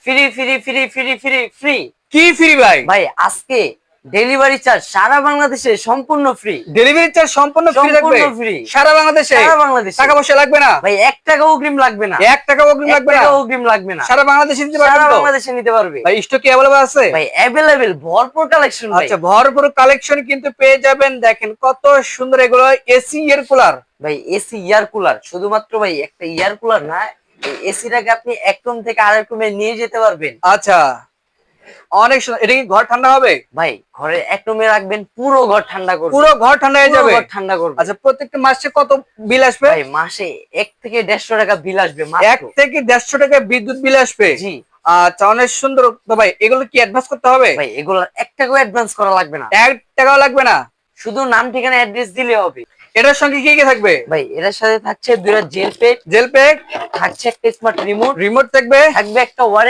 Free free free free free free. কি free ভাই? ভাই আজকে ডেলিভারি চার্জ সারা বাংলাদেশে সম্পূর্ণ ফ্রি। ডেলিভারি চার্জ সম্পূর্ণ ফ্রি থাকবে ফ্রি সারা বাংলাদেশে। সারা বাংলাদেশে টাকা পয়সা লাগবে না ভাই, 1 টাকা অগ্রিম লাগবে না। 1 টাকা অগ্রিম লাগবে না। 1 টাকা অগ্রিম লাগবে না। সারা বাংলাদেশে নিতে সারা পারবেন তো? বাংলাদেশে নিতে পারবে ভাই স্টক কি अवेलेबल আছে? ভাই, अवेलेबल ভরপুর কালেকশন ভাই। আচ্ছা, ভরপুর কালেকশন কিন্তু পেয়ে যাবেন। দেখেন কত সুন্দর এগুলো এসি এয়ার কুলার। ভাই এসি ইয়ার কুলার, শুধুমাত্র ভাই একটা ইয়ার কুলার না, এই এসিটাকে আপনি এক রুম থেকে আরেক রুমে নিয়ে যেতে পারবেন। আচ্ছা, অনেক সুন্দর। এটা কি ঘর ঠান্ডা হবে? ভাই ঘরে এক রুমে রাখবেন, পুরো ঘর ঠান্ডা করবে। পুরো ঘর ঠান্ডা হয়ে পুরো যাবে। ঘর ঠান্ডা করবে। আচ্ছা, প্রত্যেকটা মাসে কত বিল আসবে? ভাই মাসে 1 থেকে 150 টাকা বিল আসবে 1 মাত্র। থেকে 150 টাকা বিদ্যুৎ বিল আসবে। জি আচ্ছা, অনেক সুন্দর। তো ভাই এগুলো কি অ্যাডভান্স করতে হবে? ভাই, এগুলোর 1 টাকাও অ্যাডভান্স করা লাগবে না। 1 টাকাও লাগবে না। শুধু নাম ঠিকানা অ্যাড্রেস দিলে হবে। এটার সঙ্গে কি কি থাকবে? ভাই এর সাথে থাকছে 2টা জেল পেট, জেল প্যাক, থাকছে একটা স্মার্ট রিমোট, রিমোট থাকবে, থাকবে একটা ওয়ারেন্টি